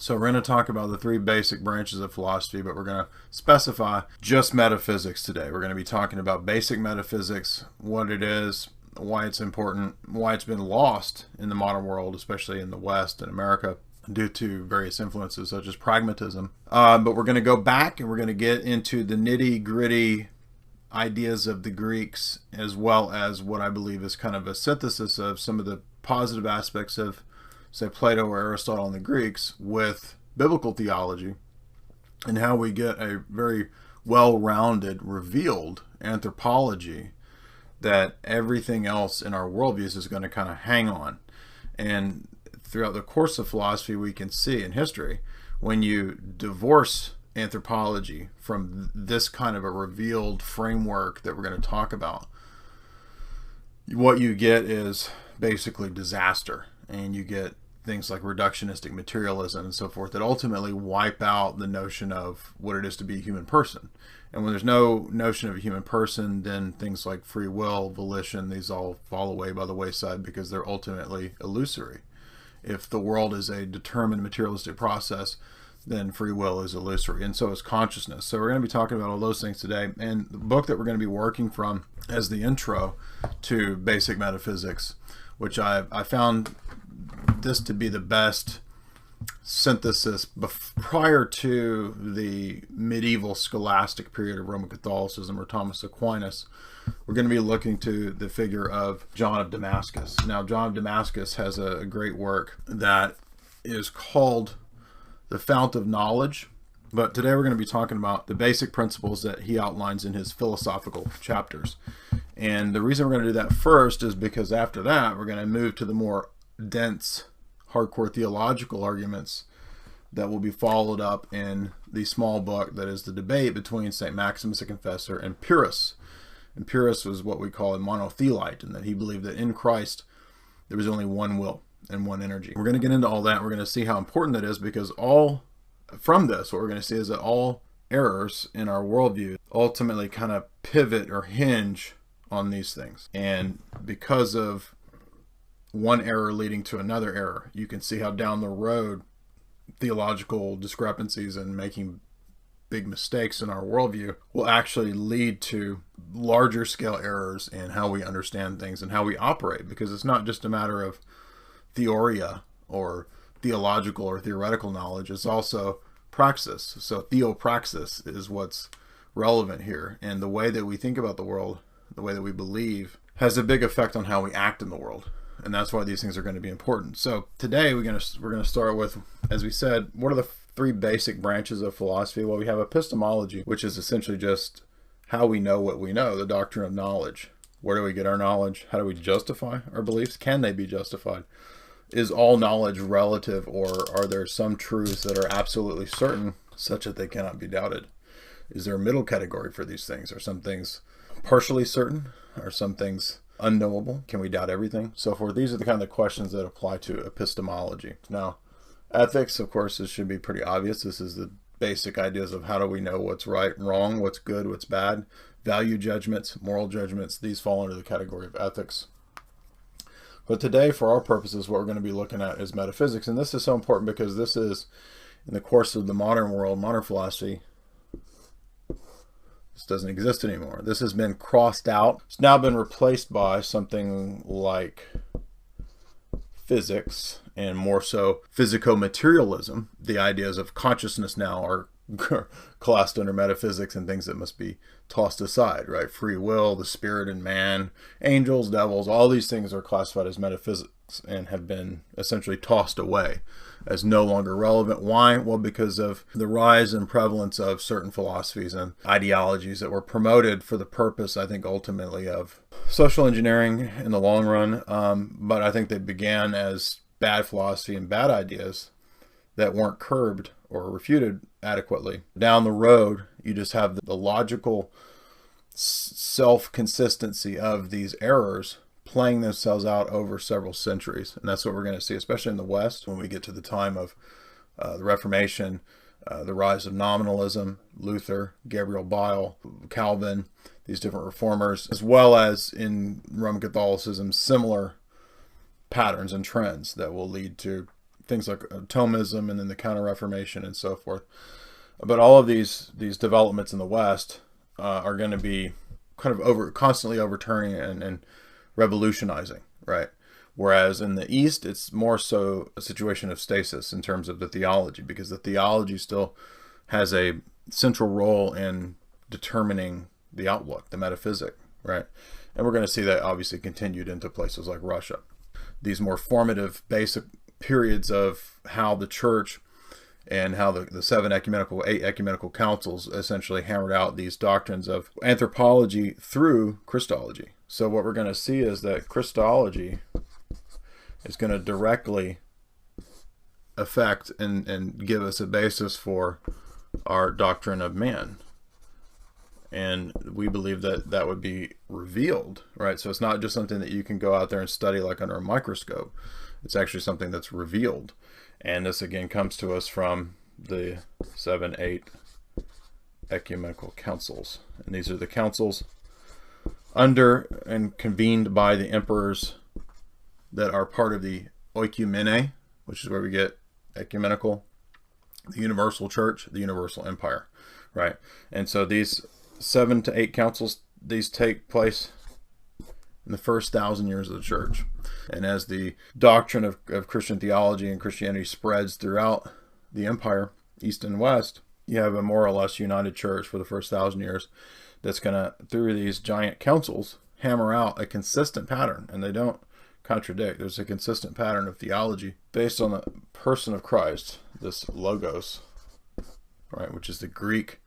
So we're going to talk about the three basic branches of philosophy, but we're going to specify just metaphysics today. We're going to be talking about basic metaphysics, what it is, why it's important, why it's been lost in the modern world, especially in the West and America, due to various influences such as pragmatism. But we're going to go back and we're going to get into the nitty-gritty ideas of the Greeks, as well as what I believe is kind of a synthesis of some of the positive aspects of, say, Plato or Aristotle and the Greeks with biblical theology, and how we get a very well-rounded, revealed anthropology that everything else in our worldviews is going to kind of hang on. And throughout the course of philosophy, we can see in history, when you divorce anthropology from this kind of a revealed framework that we're going to talk about, what you get is basically disaster. And you get things like reductionistic materialism and so forth that ultimately wipe out the notion of what it is to be a human person. And when there's no notion of a human person, then things like free will, volition, these all fall away by the wayside because they're ultimately illusory. If the world is a determined materialistic process, then free will is illusory, and so is consciousness. So we're going to be talking about all those things today. And the book that we're going to be working from as the intro to basic metaphysics, which I found this to be the best synthesis prior to the medieval scholastic period of Roman Catholicism or Thomas Aquinas. We're going to be looking to the figure of John of Damascus. Now, John of Damascus has a great work that is called The Fount of Knowledge, but today we're going to be talking about the basic principles that he outlines in his philosophical chapters. And the reason we're going to do that first is because after that we're going to move to the more dense, hardcore theological arguments that will be followed up in the small book that is the debate between St. Maximus the Confessor and Pyrrhus. And Pyrrhus was what we call a monothelite, in that he believed that in Christ there was only one will and one energy. We're going to get into all that. We're going to see how important that is, because from this, what we're going to see is that all errors in our worldview ultimately kind of pivot or hinge on these things. And because of one error leading to another error, you can see how down the road theological discrepancies and making big mistakes in our worldview will actually lead to larger scale errors in how we understand things and how we operate, because it's not just a matter of theoria or theological or theoretical knowledge, it's also praxis. So theopraxis is what's relevant here, and the way that we think about the world, the way that we believe, has a big effect on how we act in the world. And that's why these things are going to be important. So today we're going to start with, as we said, what are the three basic branches of philosophy? Well, we have epistemology, which is essentially just how we know what we know, the doctrine of knowledge. Where do we get our knowledge? How do we justify our beliefs? Can they be justified? Is all knowledge relative, or are there some truths that are absolutely certain such that they cannot be doubted? Is there a middle category for these things? Are some things partially certain? Are some things unknowable? Can we doubt everything? So forth. These are the kind of questions that apply to epistemology. Now, ethics, of course, this should be pretty obvious. This is the basic ideas of how do we know what's right and wrong, what's good, what's bad. Value judgments, moral judgments, these fall under the category of ethics. But today, for our purposes, what we're going to be looking at is metaphysics. And this is so important because this is, in the course of the modern world, modern philosophy, this doesn't exist anymore. This has been crossed out. It's now been replaced by something like physics, and more so physico-materialism. The ideas of consciousness now are classed under metaphysics and things that must be tossed aside, right? Free will, the spirit in man, angels, devils, all these things are classified as metaphysics and have been essentially tossed away as no longer relevant. Why? Well, because of the rise and prevalence of certain philosophies and ideologies that were promoted for the purpose, I think, ultimately of social engineering in the long run. But I think they began as bad philosophy and bad ideas that weren't curbed or refuted adequately. Down the road, you just have the logical self-consistency of these errors playing themselves out over several centuries. And that's what we're going to see, especially in the West, when we get to the time of the Reformation, the rise of nominalism, Luther, Gabriel Bile, Calvin, these different reformers, as well as in Roman Catholicism, similar patterns and trends that will lead to things like Thomism and then the Counter-Reformation and so forth. But all of these developments in the West are going to be kind of constantly overturning and revolutionizing, right? Whereas in the East, it's more so a situation of stasis in terms of the theology, because the theology still has a central role in determining the outlook, the metaphysic, right? And we're going to see that obviously continued into places like Russia. These more formative basic periods of how the church and how the eight ecumenical councils essentially hammered out these doctrines of anthropology through Christology. So what we're going to see is that Christology is going to directly affect and give us a basis for our doctrine of man. And we believe that that would be revealed, right? So it's not just something that you can go out there and study like under a microscope. It's actually something that's revealed. And this again comes to us from the 8 ecumenical councils. And these are the councils under and convened by the emperors that are part of the oikumene, which is where we get ecumenical, the universal church, the universal empire, right? And so these 7 to 8 councils, these take place in the first 1,000 years of the church. And as the doctrine of Christian theology and Christianity spreads throughout the empire, east and west, you have a more or less united church for the first 1,000 years that's going to, through these giant councils, hammer out a consistent pattern. And they don't contradict. There's a consistent pattern of theology based on the person of Christ, this logos, right, which is the Greek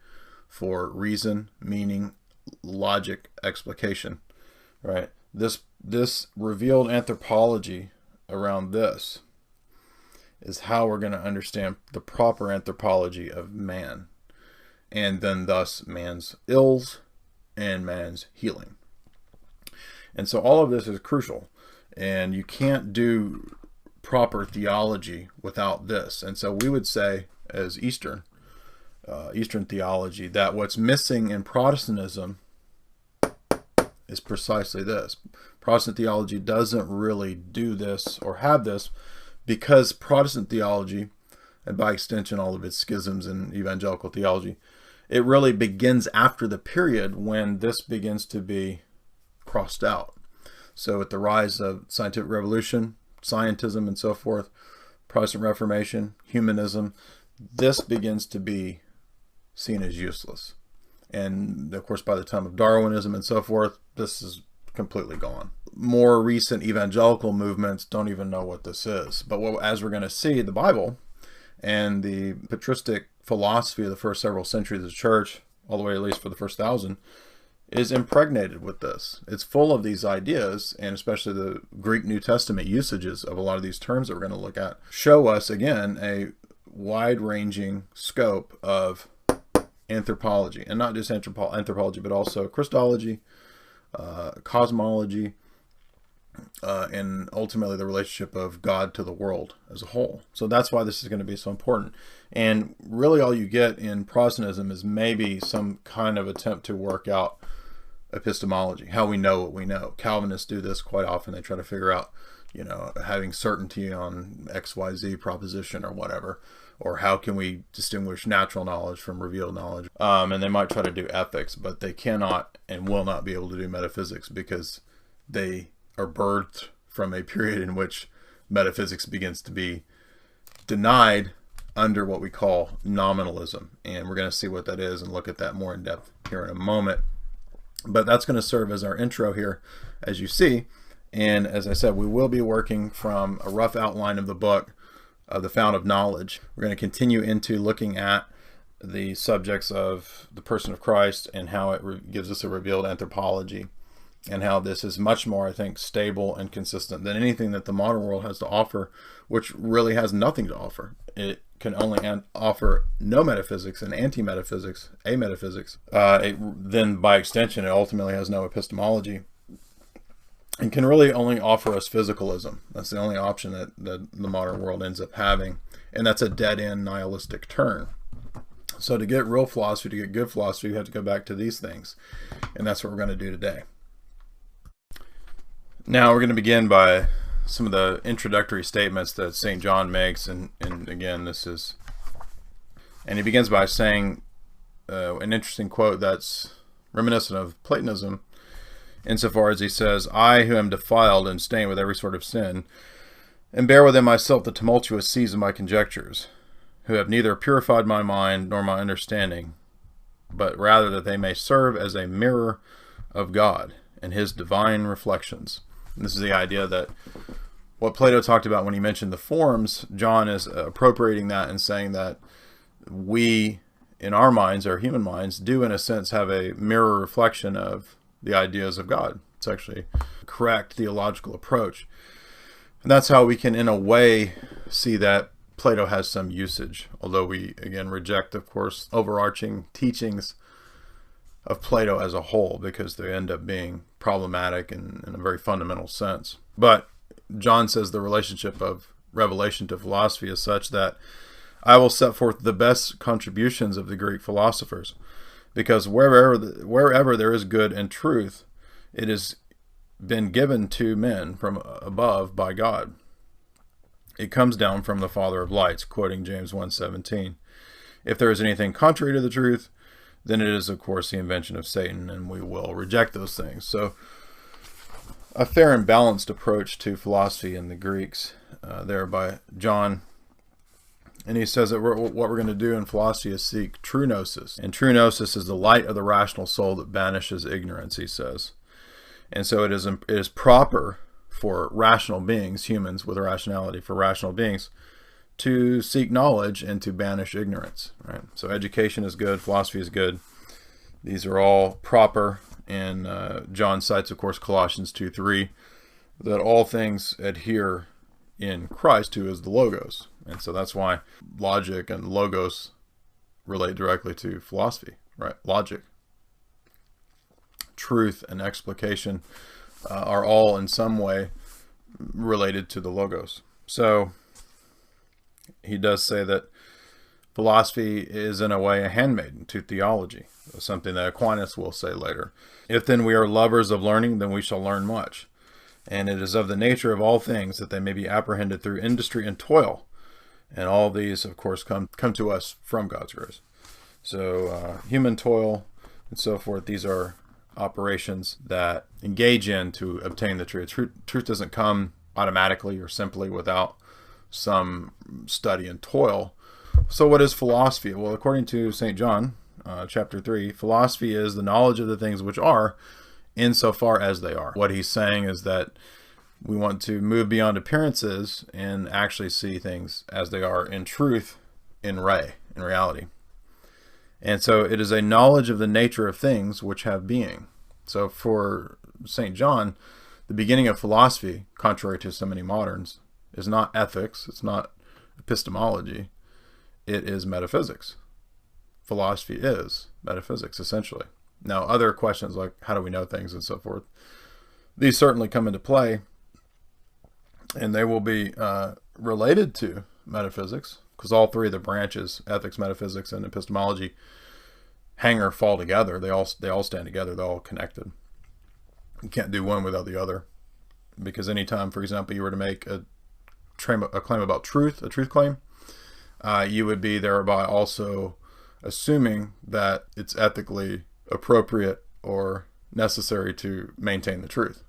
for reason, meaning, logic, explication, right? This revealed anthropology around this is how we're going to understand the proper anthropology of man, and then thus man's ills and man's healing. And so all of this is crucial, and you can't do proper theology without this. And so we would say, as Eastern theology, that what's missing in Protestantism is precisely this. Protestant theology doesn't really do this or have this because Protestant theology, and by extension all of its schisms in evangelical theology, it really begins after the period when this begins to be crossed out. So with the rise of scientific revolution, scientism and so forth, Protestant Reformation, humanism, this begins to be seen as useless. And of course, by the time of Darwinism and so forth, this is completely gone. More recent evangelical movements don't even know what this is. But as we're going to see, the Bible and the patristic philosophy of the first several centuries of the church, all the way at least for the first 1,000, is impregnated with this. It's full of these ideas, and especially the Greek New Testament usages of a lot of these terms that we're going to look at, show us, again, a wide-ranging scope of anthropology, and not just anthropology, but also Christology, cosmology, and ultimately the relationship of God to the world as a whole. So that's why this is going to be so important. And really all you get in Protestantism is maybe some kind of attempt to work out epistemology, how we know what we know. Calvinists do this quite often. They try to figure out, you know, having certainty on XYZ proposition or whatever, or how can we distinguish natural knowledge from revealed knowledge. And they might try to do ethics, but they cannot and will not be able to do metaphysics because they are birthed from a period in which metaphysics begins to be denied under what we call nominalism. And we're going to see what that is and look at that more in depth here in a moment. But that's going to serve as our intro here, as you see. And as I said, we will be working from a rough outline of the book, The Fount of Knowledge. We're going to continue into looking at the subjects of the person of Christ and how it gives us a revealed anthropology, and how this is much more, I think, stable and consistent than anything that the modern world has to offer, which really has nothing to offer. It can only offer no metaphysics and anti-metaphysics, ametaphysics. Then by extension, it ultimately has no epistemology and can really only offer us physicalism. That's the only option that the modern world ends up having, and that's a dead-end nihilistic turn. So to get real philosophy, to get good philosophy, you have to go back to these things, and that's what we're going to do today. Now we're going to begin by some of the introductory statements that St. John makes, and again, and he begins by saying an interesting quote that's reminiscent of Platonism, insofar as he says, "I who am defiled and stained with every sort of sin, and bear within myself the tumultuous seas of my conjectures, who have neither purified my mind nor my understanding, but rather that they may serve as a mirror of God and his divine reflections." And this is the idea that what Plato talked about when he mentioned the forms, John is appropriating that and saying that we, in our minds, our human minds, do in a sense have a mirror reflection of the ideas of God. It's actually a correct theological approach. And that's how we can, in a way, see that Plato has some usage, although we, again, reject, of course, overarching teachings of Plato as a whole, because they end up being problematic in a very fundamental sense. But John says the relationship of revelation to philosophy is such that I will set forth the best contributions of the Greek philosophers, because wherever there is good and truth, it has been given to men from above by God. It comes down from the Father of lights, quoting James 1:17. If there is anything contrary to the truth, then it is, of course, the invention of Satan, and we will reject those things. So a fair and balanced approach to philosophy in the Greeks there by John. And he says that what we're going to do in philosophy is seek true gnosis. And true gnosis is the light of the rational soul that banishes ignorance, he says. And so it is proper for rational beings, humans with rationality, for rational beings, to seek knowledge and to banish ignorance. Right? So education is good, philosophy is good. These are all proper. And John cites, of course, Colossians 2:3, that all things adhere in Christ, who is the Logos. And so that's why logic and logos relate directly to philosophy, right? Logic, truth, and explication are all in some way related to the logos. So he does say that philosophy is in a way a handmaiden to theology, something that Aquinas will say later. If then we are lovers of learning, then we shall learn much. And it is of the nature of all things that they may be apprehended through industry and toil. And all these, of course, come to us from God's grace. So human toil and so forth, these are operations that engage in to obtain the truth. Truth doesn't come automatically or simply without some study and toil. So what is philosophy? Well, according to St. John, chapter 3, philosophy is the knowledge of the things which are, insofar as they are. What he's saying is that we want to move beyond appearances and actually see things as they are in truth, in reality. And so it is a knowledge of the nature of things which have being. So for St. John, the beginning of philosophy, contrary to so many moderns, is not ethics, it's not epistemology, it is metaphysics. Philosophy is metaphysics, essentially. Now, other questions like how do we know things and so forth, these certainly come into play, and they will be related to metaphysics, because all three of the branches, ethics, metaphysics, and epistemology, hang or fall together. They all stand together. They're all connected. You can't do one without the other, because anytime, for example, you were to make a claim about truth, a truth claim, you would be thereby also assuming that it's ethically appropriate or necessary to maintain the truth,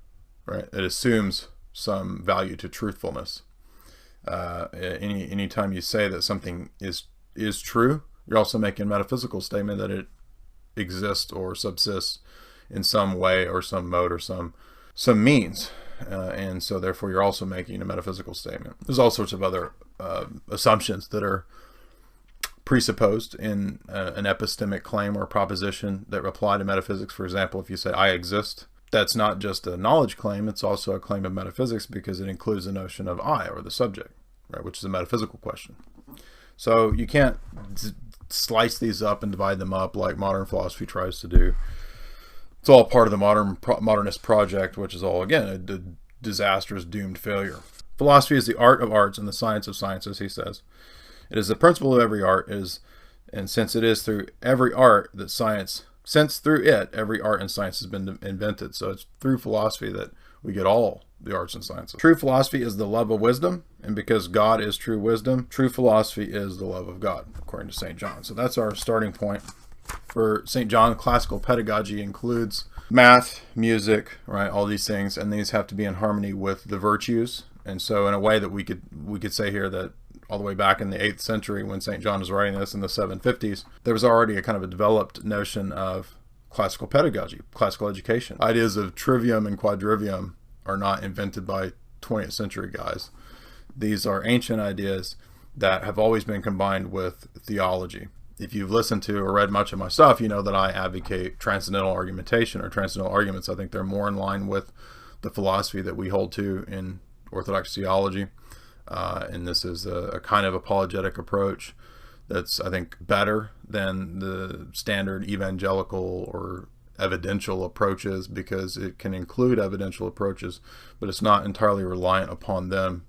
right? It assumes some value to truthfulness. Anytime you say that something is true, you're also making a metaphysical statement that it exists or subsists in some way or some mode or some means. And so therefore you're also making a metaphysical statement. There's all sorts of other assumptions that are presupposed in an epistemic claim or proposition that apply to metaphysics. For example, if you say I exist, that's not just a knowledge claim, it's also a claim of metaphysics, because it includes the notion of I, or the subject, right, which is a metaphysical question. So you can't slice these up and divide them up like modern philosophy tries to do. It's all part of the modernist project, which is all, again, a disastrous, doomed failure. Philosophy is the art of arts and the science of sciences, he says. It is the principle of every art, and since it is through every art that every art and science has been invented. So it's through philosophy that we get all the arts and sciences. True philosophy is the love of wisdom, and because God is true wisdom, true philosophy is the love of God, according to St. John. So that's our starting point. For St. John, classical pedagogy includes math, music, right, all these things, and these have to be in harmony with the virtues. And so in a way that we could say here that all the way back in the 8th century, when St. John was writing this in the 750s, there was already a kind of a developed notion of classical pedagogy, classical education. Ideas of trivium and quadrivium are not invented by 20th century guys. These are ancient ideas that have always been combined with theology. If you've listened to or read much of my stuff, you know that I advocate transcendental argumentation or transcendental arguments. I think they're more in line with the philosophy that we hold to in Orthodox theology. And this is a kind of apologetic approach that's, I think, better than the standard evangelical or evidential approaches, because it can include evidential approaches, but it's not entirely reliant upon them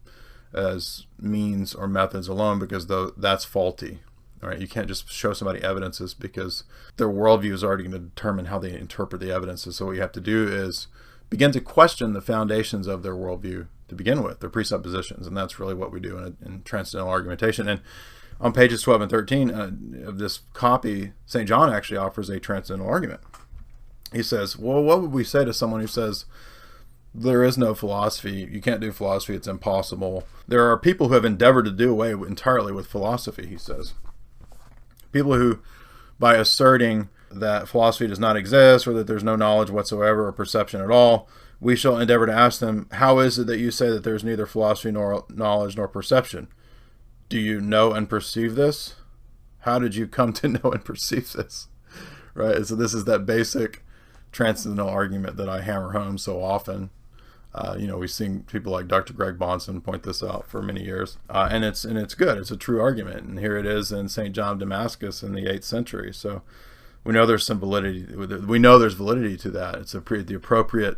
as means or methods alone, because that's faulty. All right, you can't just show somebody evidences because their worldview is already going to determine how they interpret the evidences. So what you have to do is begin to question the foundations of their worldview to begin with, their presuppositions, and that's really what we do in transcendental argumentation. And on pages 12 and 13 of this copy, St. John actually offers a transcendental argument. He says, well, what would we say to someone who says, there is no philosophy, you can't do philosophy, it's impossible? There are people who have endeavored to do away entirely with philosophy, he says. People who, by asserting that philosophy does not exist, or that there's no knowledge whatsoever or perception at all, we shall endeavor to ask them, how is it that you say that there's neither philosophy nor knowledge nor perception? Do you know and perceive this? How did you come to know and perceive this? Right? So this is that basic transcendental argument that I hammer home so often. We've seen people like Dr. Greg Bahnsen point this out for many years, and it's good. It's a true argument, and here it is in St. John of Damascus in the 8th century. So we know there's some validity. We know there's validity to that. It's the appropriate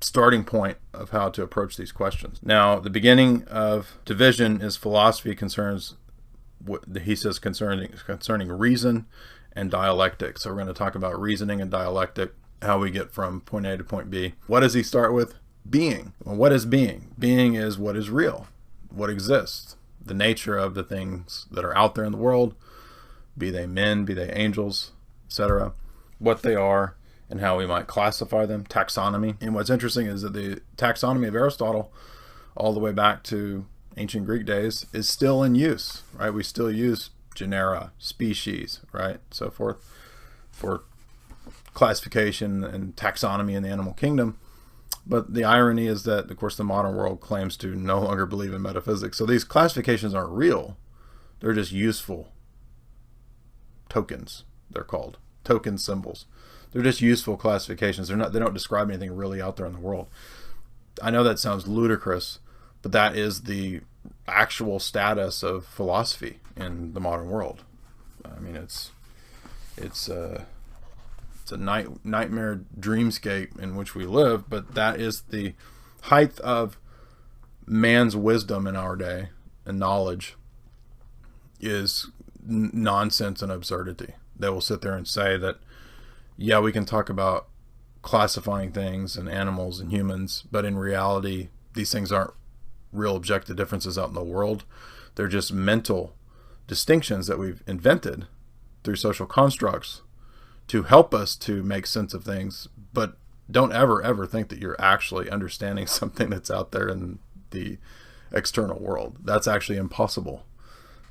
starting point of how to approach these questions. Now, the beginning of division is philosophy concerns what he says concerning reason and dialectic. So we're going to talk about reasoning and dialectic, how we get from point A to point B. What does he start with? Being. Well, what is being? Being is what is real, what exists, the nature of the things that are out there in the world, be they men, be they angels, etc., what they are and how we might classify them, taxonomy. And what's interesting is that the taxonomy of Aristotle, all the way back to ancient Greek days, is still in use, right? We still use genera, species, right, so forth, for classification and taxonomy in the animal kingdom. But the irony is that, of course, the modern world claims to no longer believe in metaphysics. So these classifications aren't real. They're just useful tokens, they're called. Token symbols. They're just useful classifications. They don't describe anything really out there in the world. I know that sounds ludicrous, but that is the actual status of philosophy in the modern world. I mean, it's a nightmare dreamscape in which we live, but that is the height of man's wisdom in our day, and knowledge is nonsense and absurdity. They will sit there and say that, yeah, we can talk about classifying things and animals and humans, but in reality, these things aren't real objective differences out in the world. They're just mental distinctions that we've invented through social constructs to help us to make sense of things. But don't ever think that you're actually understanding something that's out there in the external world. That's actually impossible,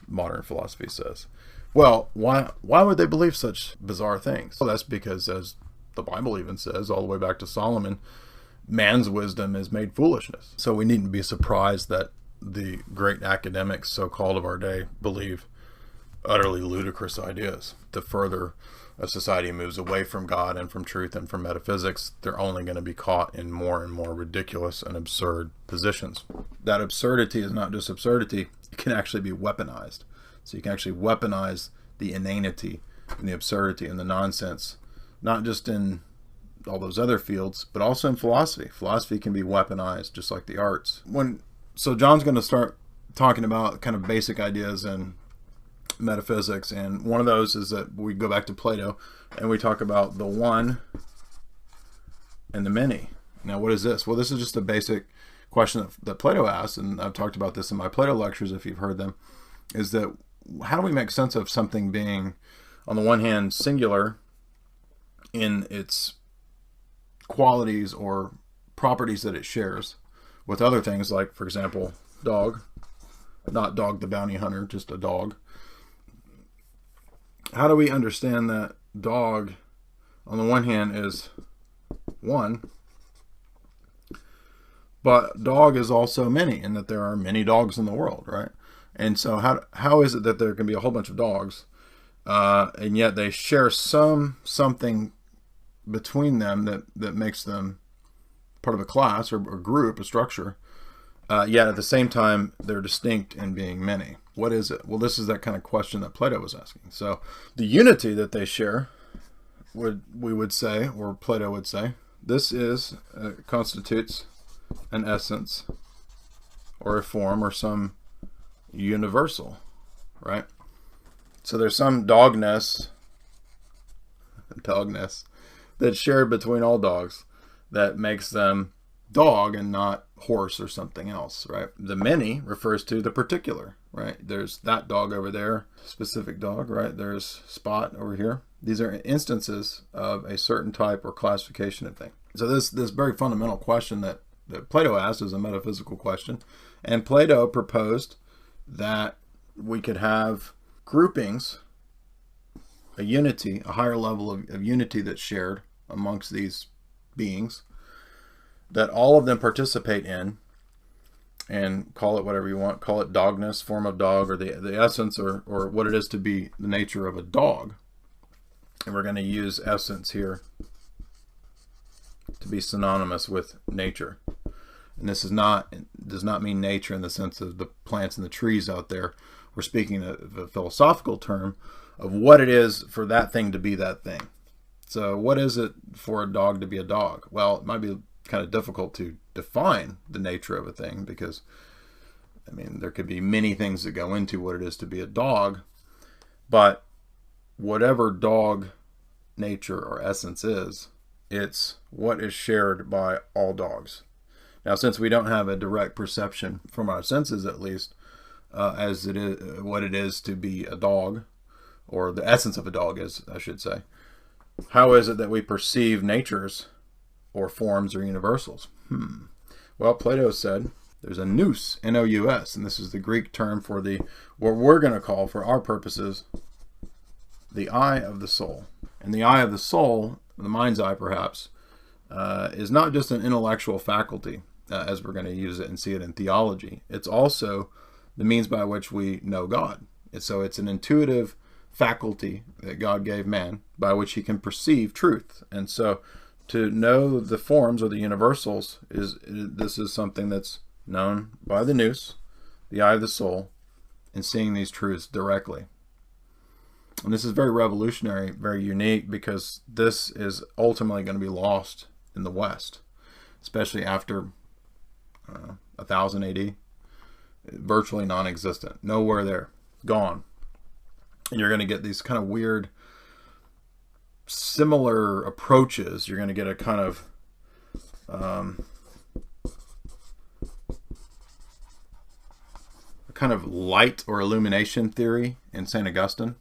modern philosophy says. Well, why would they believe such bizarre things? Well, that's because, as the Bible even says, all the way back to Solomon, man's wisdom is made foolishness. So we needn't be surprised that the great academics, so-called, of our day believe utterly ludicrous ideas. The further a society moves away from God and from truth and from metaphysics, they're only going to be caught in more and more ridiculous and absurd positions. That absurdity is not just absurdity, it can actually be weaponized. So you can actually weaponize the inanity and the absurdity and the nonsense, not just in all those other fields, but also in philosophy. Philosophy can be weaponized just like the arts. So John's going to start talking about kind of basic ideas in metaphysics, and one of those is that we go back to Plato and we talk about the one and the many. Now, what is this? Well, this is just a basic question that Plato asked, and I've talked about this in my Plato lectures if you've heard them, is that how do we make sense of something being, on the one hand, singular in its qualities or properties that it shares with other things, like, for example, dog, not Dog the Bounty Hunter, just a dog. How do we understand that dog, on the one hand, is one, but dog is also many, and that there are many dogs in the world, right? And so how is it that there can be a whole bunch of dogs, and yet they share something between them that makes them part of a class or group, a structure, yet at the same time they're distinct in being many? What is it? Well, this is that kind of question that Plato was asking. So the unity that they share, we would say, or Plato would say, this constitutes an essence or a form or some universal, right? So there's some dogness that's shared between all dogs that makes them dog and not horse or something else, right? The many refers to the particular, right? There's that dog over there, specific dog, right? There's Spot over here. These are instances of a certain type or classification of thing. So this very fundamental question that Plato asked is a metaphysical question, and Plato proposed that we could have groupings, a unity, a higher level of unity that's shared amongst these beings, that all of them participate in, and call it whatever you want, call it dogness, form of dog, or the essence, or what it is to be the nature of a dog. And we're going to use essence here to be synonymous with nature. And this does not mean nature in the sense of the plants and the trees out there. We're speaking of a philosophical term of what it is for that thing to be that thing. So what is it for a dog to be a dog? Well, it might be kind of difficult to define the nature of a thing, because, I mean, there could be many things that go into what it is to be a dog, but whatever dog nature or essence is, it's what is shared by all dogs. Now, since we don't have a direct perception from our senses, at least, as it is what it is to be a dog, or the essence of a dog is, I should say, how is it that we perceive natures or forms or universals? Well, Plato said there's a nous, N-O-U-S, and this is the Greek term for what we're going to call, for our purposes, the eye of the soul. And the eye of the soul, the mind's eye perhaps, is not just an intellectual faculty, as we're going to use it and see it in theology. It's also the means by which we know God. So it's an intuitive faculty that God gave man by which he can perceive truth. And so to know the forms or the universals, this is something that's known by the nous, the eye of the soul, and seeing these truths directly. And this is very revolutionary, very unique, because this is ultimately going to be lost in the West, especially after 1000 AD. Virtually non-existent, nowhere there, gone. And you're going to get these kind of weird similar approaches. You're going to get a kind of light or illumination theory in St. Augustine.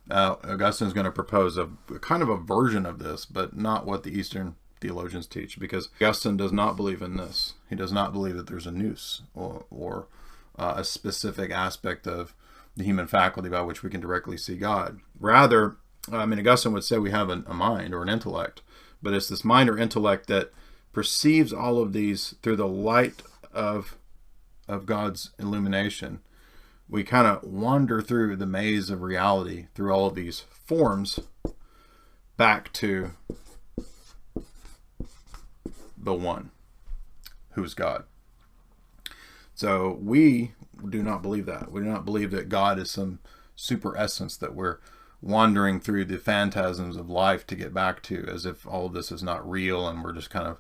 Augustine is going to propose a kind of a version of this, but not what the Eastern theologians teach, because Augustine does not believe in this. He does not believe that there's a nous or a specific aspect of the human faculty by which we can directly see God. Rather, I mean, Augustine would say we have a mind or an intellect, but it's this mind or intellect that perceives all of these through the light of God's illumination. We kind of wander through the maze of reality, through all of these forms, back to the one, who's God. So we do not believe that. We do not believe that God is some super essence that we're wandering through the phantasms of life to get back to, as if all of this is not real and we're just kind of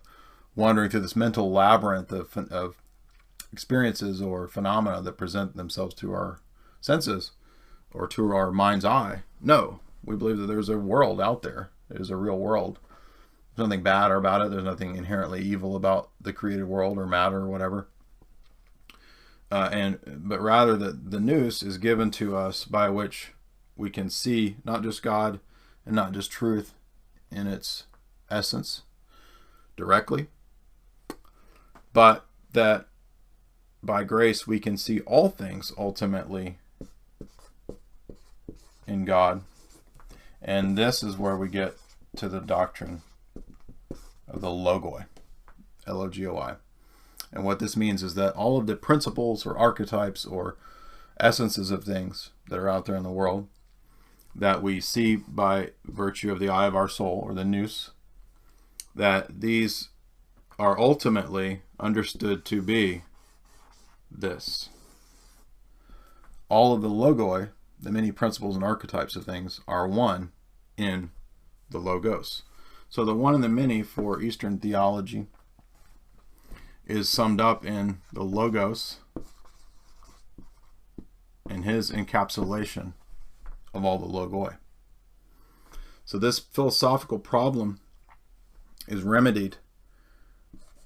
wandering through this mental labyrinth of experiences or phenomena that present themselves to our senses or to our mind's eye. No, we believe that there's a world out there. There's a real world. There's nothing bad about it. There's nothing inherently evil about the created world or matter or whatever. But rather the nous is given to us by which we can see not just God and not just truth in its essence directly, but that by grace we can see all things ultimately in God. And this is where we get to the doctrine of the logoi, Logoi. And what this means is that all of the principles or archetypes or essences of things that are out there in the world that we see by virtue of the eye of our soul, or the nous, that these are ultimately understood to be this. All of the logoi, the many principles and archetypes of things, are one in the logos. So the one and the many for Eastern theology is summed up in the logos and his encapsulation of all the logoi. So this philosophical problem is remedied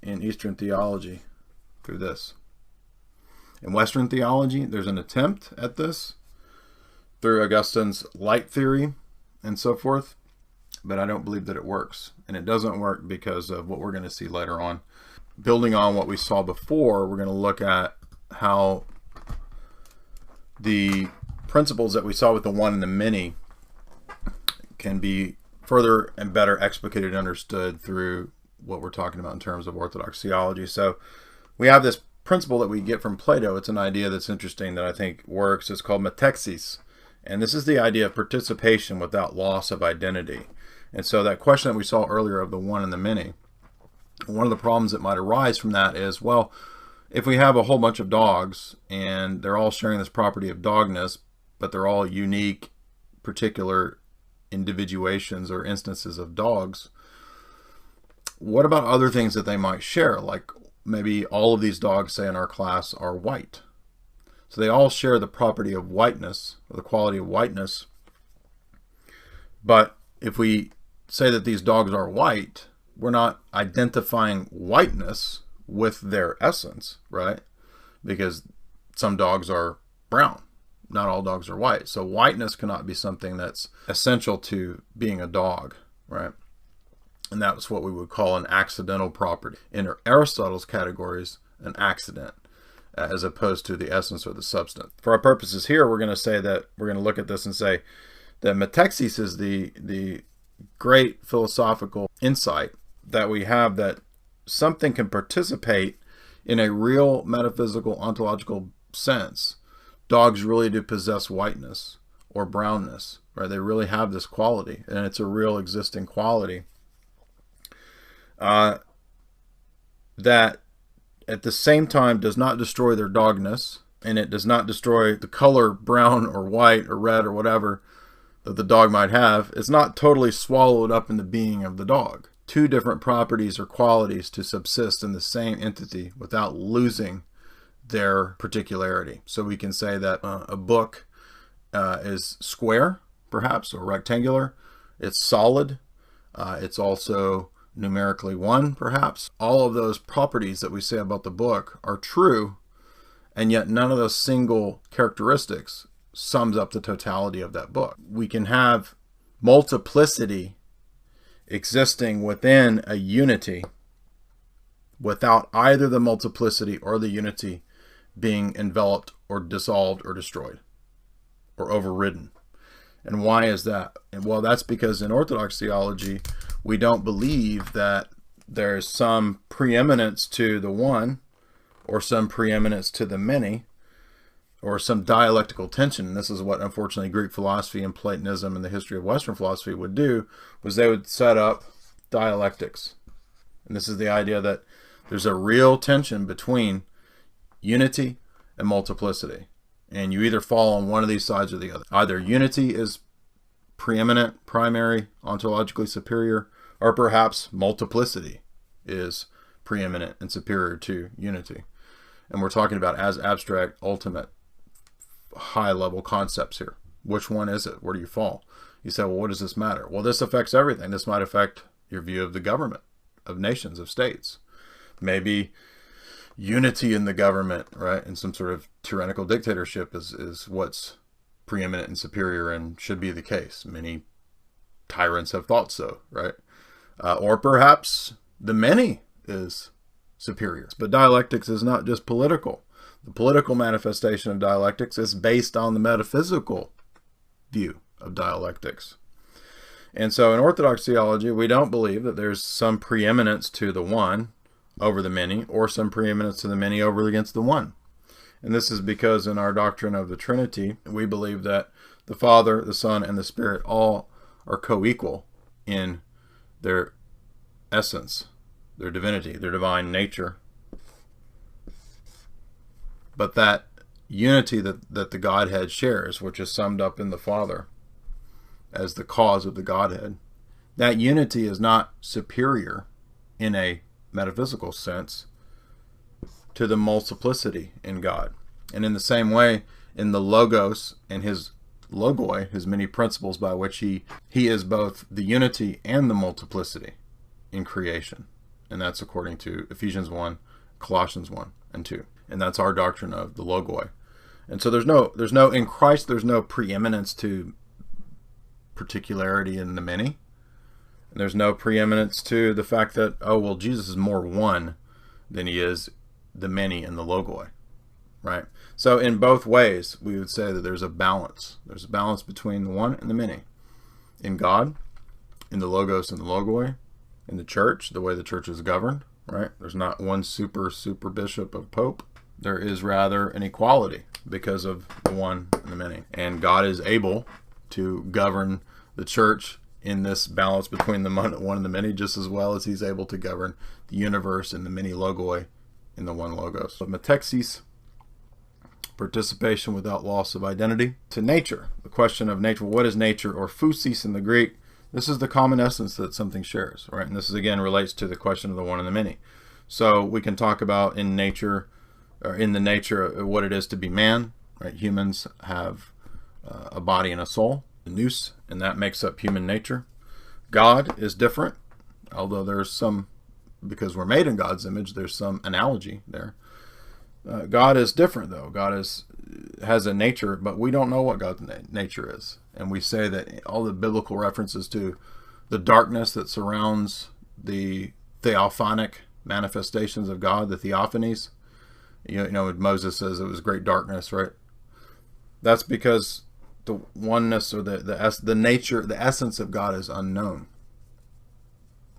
in Eastern theology through this. In Western theology, there's an attempt at this through Augustine's light theory and so forth, but I don't believe that it works. And it doesn't work because of what we're going to see later on. Building on what we saw before, we're going to look at how the principles that we saw with the one and the many can be further and better explicated and understood through what we're talking about in terms of Orthodox theology. So we have this principle that we get from Plato. It's an idea that's interesting that I think works. It's called metaphysics. And this is the idea of participation without loss of identity. And so that question that we saw earlier of the one and the many, one of the problems that might arise from that is, well, if we have a whole bunch of dogs and they're all sharing this property of dogness, but they're all unique, particular individuations or instances of dogs, what about other things that they might share? Like maybe all of these dogs, say in our class, are white. So they all share the property of whiteness, or the quality of whiteness. But if we say that these dogs are white, we're not identifying whiteness with their essence, right? Because some dogs are brown. Not all dogs are white. So whiteness cannot be something that's essential to being a dog, right? And that's what we would call an accidental property. In Aristotle's categories, an accident, as opposed to the essence or the substance. For our purposes here, we're going to say that we're going to look at this and say that metaphysics is the great philosophical insight that we have, that something can participate in a real metaphysical ontological sense. Dogs really do possess whiteness or brownness, right? They really have this quality, and it's a real existing quality that at the same time does not destroy their dogness, and it does not destroy the color brown or white or red or whatever that the dog might have. It's not totally swallowed up in the being of the dog. Two different properties or qualities to subsist in the same entity without losing their particularity. So we can say that a book is square, perhaps, or rectangular. It's solid. It's also numerically one, perhaps. All of those properties that we say about the book are true, and yet none of those single characteristics sums up the totality of that book. We can have multiplicity existing within a unity without either the multiplicity or the unity being enveloped or dissolved or destroyed or overridden. And why is that? And well, that's because in Orthodox theology, we don't believe that there's some preeminence to the one or some preeminence to the many or some dialectical tension. And this is what, unfortunately, Greek philosophy and Platonism and the history of Western philosophy would do, was they would set up dialectics. And this is the idea that there's a real tension between unity and multiplicity. And you either fall on one of these sides or the other. Either unity is preeminent, primary, ontologically superior, or perhaps multiplicity is preeminent and superior to unity. And we're talking about as abstract, ultimate, high-level concepts here. Which one is it? Where do you fall? You say, well, what does this matter? Well, this affects everything. This might affect your view of the government, of nations, of states. Maybe unity in the government, right? And some sort of tyrannical dictatorship is what's preeminent and superior and should be the case. Many tyrants have thought so, right? Or perhaps the many is superior. But dialectics is not just political. The political manifestation of dialectics is based on the metaphysical view of dialectics. And so in Orthodox theology, we don't believe that there's some preeminence to the one over the many, or some preeminence to the many over against the one. And this is because in our doctrine of the Trinity, we believe that the Father, the Son, and the Spirit all are co-equal in their essence, their divinity, their divine nature. But that unity that the Godhead shares, which is summed up in the Father as the cause of the Godhead, that unity is not superior in a metaphysical sense to the multiplicity in God. And in the same way, in the Logos and his logoi, his many principles by which he is both the unity and the multiplicity in creation. And that's according to Ephesians 1, Colossians 1 and 2. And that's our doctrine of the logoi. And so there's no in Christ, there's no preeminence to particularity in the many. And there's no preeminence to the fact that, oh, well, Jesus is more one than he is the many in the logoi, right? So in both ways, we would say that there's a balance. There's a balance between the one and the many. In God, in the Logos and the logoi, in the church, the way the church is governed, right? There's not one super bishop of pope. There is rather an equality because of the one and the many. And God is able to govern the church in this balance between the one and the many, just as well as he's able to govern the universe and the many logoi in the one logos. So metexis, participation without loss of identity. To nature, the question of nature, what is nature, or physis in the Greek? This is the common essence that something shares, right? And this is again relates to the question of the one and the many. So we can talk about in nature, or in the nature of what it is to be man, right? Humans have a body and a soul, the nous, and that makes up human nature. God is different, although there's some, because we're made in God's image, there's some analogy there. God is different, though. God has a nature, but we don't know what God's nature is. And we say that all the biblical references to the darkness that surrounds the theophanic manifestations of God, the theophanies, you know, Moses says it was great darkness, right? That's because the oneness, or the nature, the essence of God is unknown.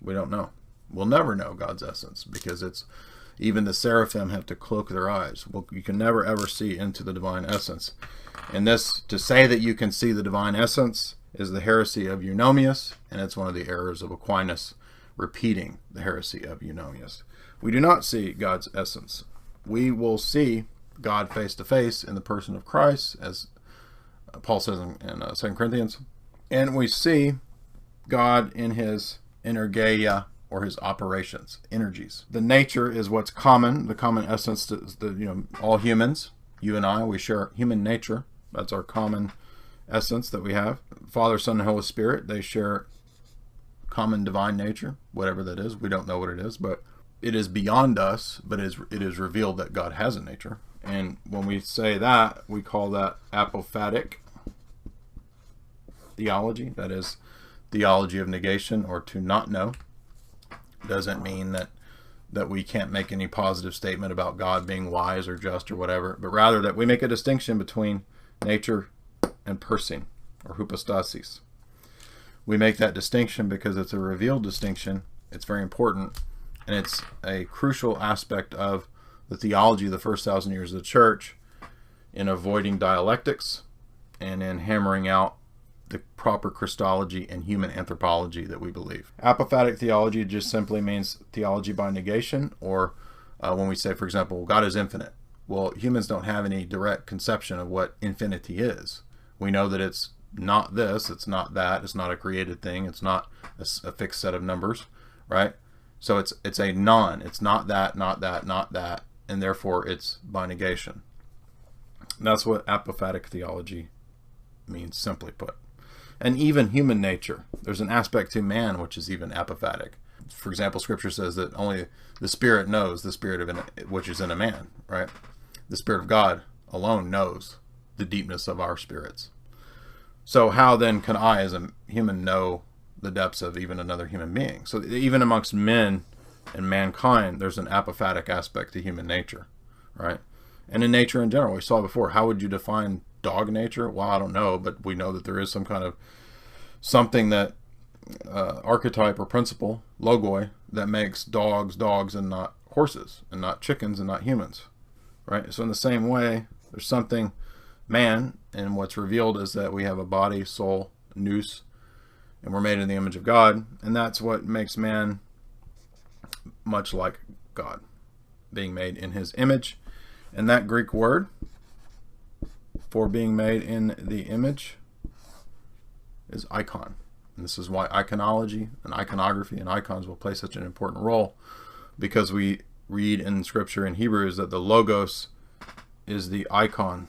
We don't know. We'll never know God's essence, because it's, even the seraphim have to cloak their eyes. Well, you can never ever see into the divine essence. And this, to say that you can see the divine essence, is the heresy of Eunomius, and it's one of the errors of Aquinas, repeating the heresy of Eunomius. We do not see God's essence. We will see God face to face in the person of Christ, as Paul says in 2 Corinthians. And we see God in his energeia, or his operations, energies. The nature is what's common, the common essence to all humans. You and I, we share human nature. That's our common essence that we have. Father, Son, and Holy Spirit, they share common divine nature, whatever that is. We don't know what it is, but it is beyond us, but it is revealed that God has a nature. And when we say that, we call that apophatic theology. That is theology of negation, or to not know. Doesn't mean that we can't make any positive statement about God being wise or just or whatever, but rather that we make a distinction between nature and person, or hypostasis. We make that distinction because it's a revealed distinction. It's very important, and it's a crucial aspect of the theology of the first 1,000 years of the church, in avoiding dialectics and in hammering out the proper Christology and human anthropology that we believe. Apophatic theology just simply means theology by negation, or when we say, for example, God is infinite. Well, humans don't have any direct conception of what infinity is. We know that it's not this, it's not that, it's not a created thing, it's not a fixed set of numbers, right? So it's a non, it's not that, not that, not that, and therefore it's by negation. And that's what apophatic theology means, simply put. And even human nature. There's an aspect to man which is even apophatic. For example, Scripture says that only the Spirit knows the spirit of which is in a man, right? The Spirit of God alone knows the deepness of our spirits. So how then can I, as a human, know the depths of even another human being? So even amongst men and mankind, there's an apophatic aspect to human nature, right? And in nature in general, we saw before, how would you define dog nature? Well, I don't know, but we know that there is some kind of something that archetype or principle, logoi, that makes dogs dogs and not horses, and not chickens and not humans, right? So in the same way, there's something man, and what's revealed is that we have a body, soul, nous, and we're made in the image of God, and that's what makes man much like God, being made in his image. And that Greek word for being made in the image is icon. And this is why iconology and iconography and icons will play such an important role, because we read in Scripture in Hebrews that the Logos is the icon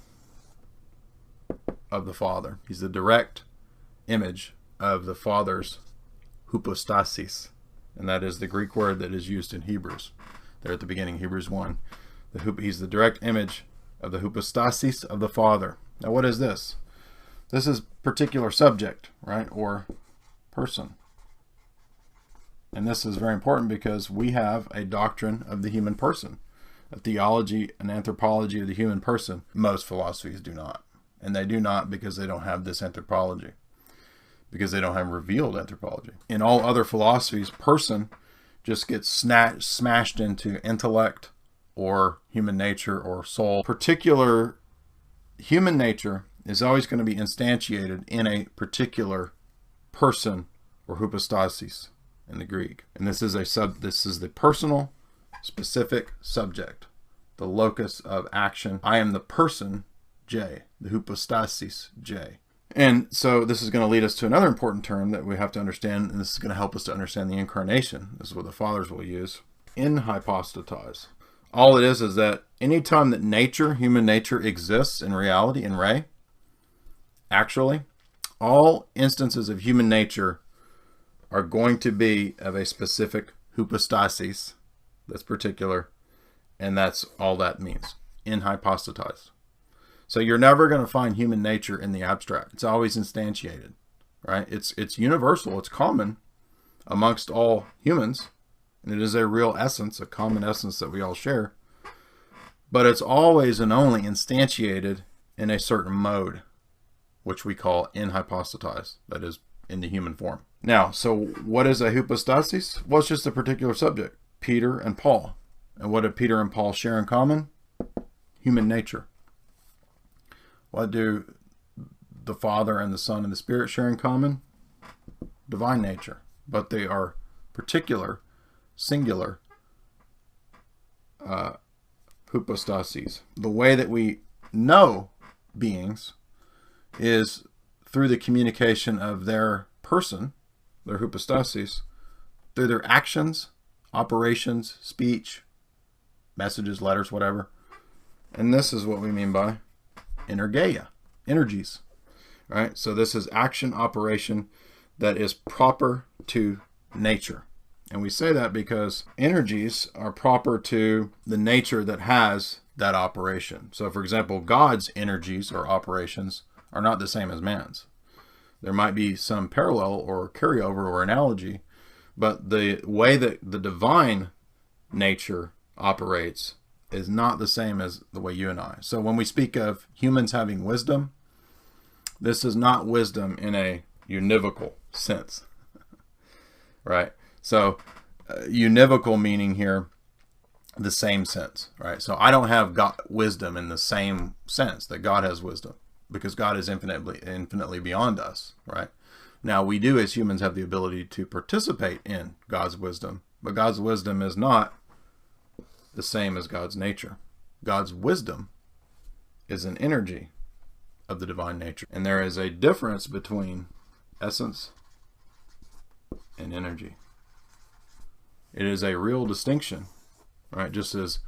of the Father. He's the direct image of the Father's hypostasis. And that is the Greek word that is used in Hebrews. There at the beginning, Hebrews 1. He's the direct image of the hypostasis of the Father. Now what is this? This is particular subject, right? Or person. And this is very important because we have a doctrine of the human person, a theology, an anthropology of the human person. Most philosophies do not. And they do not because they don't have this anthropology, because they don't have revealed anthropology. In all other philosophies, person just gets smashed into intellect or human nature or soul. Particular human nature is always going to be instantiated in a particular person or hypostasis in the Greek. And this is the personal, specific subject, the locus of action. I am the person, J, the hypostasis, J. And so this is going to lead us to another important term that we have to understand, and this is going to help us to understand the incarnation. This is what the fathers will use. Inhypostatize. All it is that anytime that nature, human nature, exists in reality, in re, actually, all instances of human nature are going to be of a specific hypostasis that's particular, and that's all that means. Inhypostatized. So you're never going to find human nature in the abstract. It's always instantiated, right? It's universal. It's common amongst all humans. And it is a real essence, a common essence that we all share. But it's always and only instantiated in a certain mode, which we call inhypostatized. That is, in the human form. Now, so what is a hypostasis? Well, it's just a particular subject. Peter and Paul. And what did Peter and Paul share in common? Human nature. What do the Father and the Son and the Spirit share in common? Divine nature. But they are particular, singular hypostases. The way that we know beings is through the communication of their person, their hypostasis, through their actions, operations, speech, messages, letters, whatever. And this is what we mean by energeia, energies, right? So this is action, operation that is proper to nature. And we say that because energies are proper to the nature that has that operation. So for example, God's energies or operations are not the same as man's. There might be some parallel or carryover or analogy, but the way that the divine nature operates is not the same as the way you and I. So when we speak of humans having wisdom, this is not wisdom in a univocal sense, right? So univocal meaning here, the same sense, right? So I don't have God, wisdom in the same sense that God has wisdom, because God is infinitely beyond us, right? Now we do as humans have the ability to participate in God's wisdom, but God's wisdom is not the same as God's nature. God's wisdom is an energy of the divine nature. And there is a difference between essence and energy. It is a real distinction, right? Just as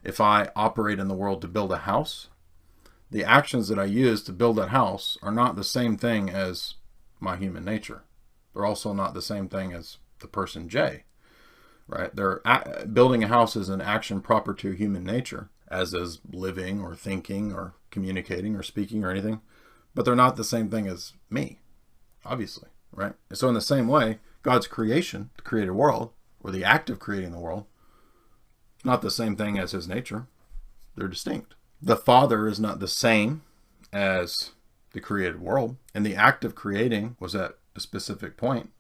if I operate in the world to build a house, the actions that I use to build that house are not the same thing as my human nature. They're also not the same thing as the person J, right? Building a house is an action proper to human nature, as is living or thinking or communicating or speaking or anything. But they're not the same thing as me, obviously, right? And so in the same way, God's creation, the created world, or the act of creating the world, not the same thing as his nature. They're distinct. The Father is not the same as the created world, and the act of creating was at a specific point.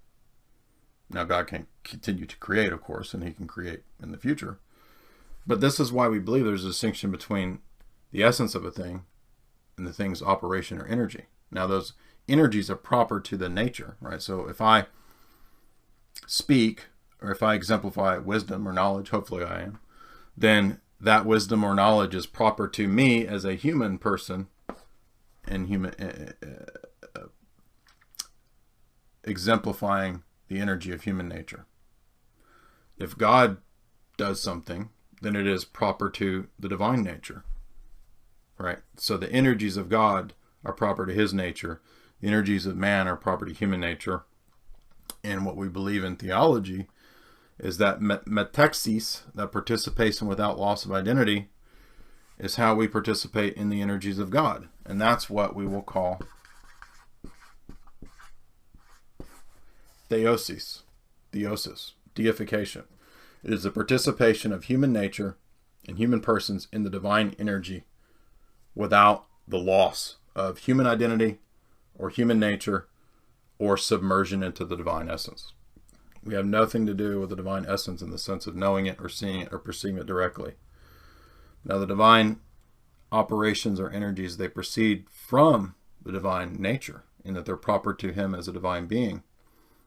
Now God can continue to create, of course, and he can create in the future. But this is why we believe there's a distinction between the essence of a thing and the thing's operation or energy. Now those energies are proper to the nature, right? So if I speak, or if I exemplify wisdom or knowledge, hopefully I am, then that wisdom or knowledge is proper to me as a human person and exemplifying the energy of human nature. If God does something, then it is proper to the divine nature, right? So the energies of God are proper to his nature. The energies of man are proper to human nature. And what we believe in theology is that metaphysics, that participation without loss of identity, is how we participate in the energies of God. And that's what we will call theosis, deification. It is the participation of human nature and human persons in the divine energy without the loss of human identity or human nature or submersion into the divine essence. We have nothing to do with the divine essence in the sense of knowing it or seeing it or perceiving it directly. Now, the divine operations or energies, they proceed from the divine nature in that they're proper to him as a divine being.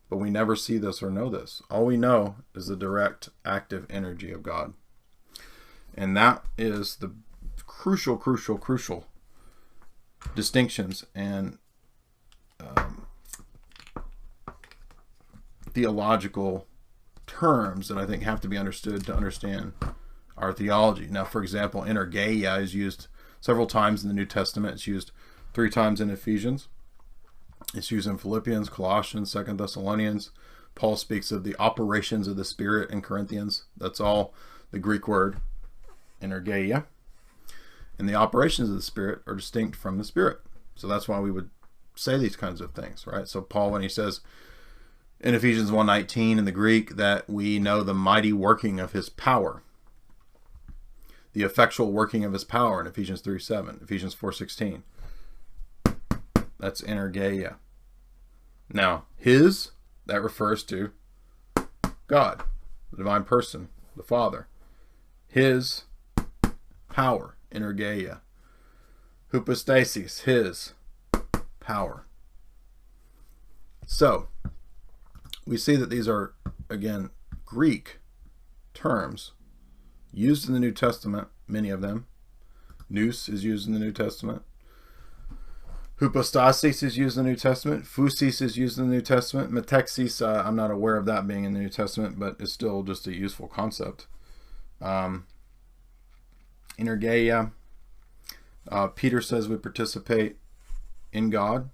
But we never see this or know this. All we know is the direct active energy of God. And that is the crucial distinctions and theological terms that I think have to be understood to understand our theology. Now, for example, energeia is used several times in the New Testament. It's used 3 times in Ephesians. It's used in Philippians, Colossians, 2 Thessalonians. Paul speaks of the operations of the Spirit in Corinthians. That's all the Greek word, energeia. And the operations of the Spirit are distinct from the Spirit. So that's why we would say these kinds of things, right? So Paul, when he says in Ephesians 1:19 in the Greek that we know the mighty working of his power, the effectual working of his power in Ephesians 3:7, Ephesians 4:16, that's energeia. Now, his, that refers to God, the divine person, the Father. His power, energeia. Hypostasis, his power. So, we see that these are, again, Greek terms used in the New Testament, many of them. Nous is used in the New Testament. Hypostasis is used in the New Testament. Physis is used in the New Testament. Metaphysics, I'm not aware of that being in the New Testament, but it's still just a useful concept. Energeia. Peter says we participate in God.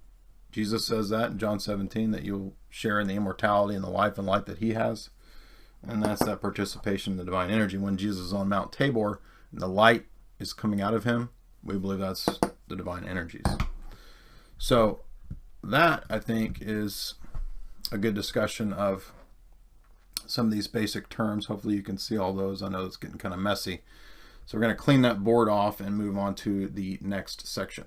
Jesus says that in John 17, that you'll share in the immortality and the life and light that he has. And that's that participation in the divine energy. When Jesus is on Mount Tabor and the light is coming out of him, we believe that's the divine energies. So that, I think, is a good discussion of some of these basic terms. Hopefully you can see all those. I know it's getting kind of messy. So we're going to clean that board off and move on to the next section.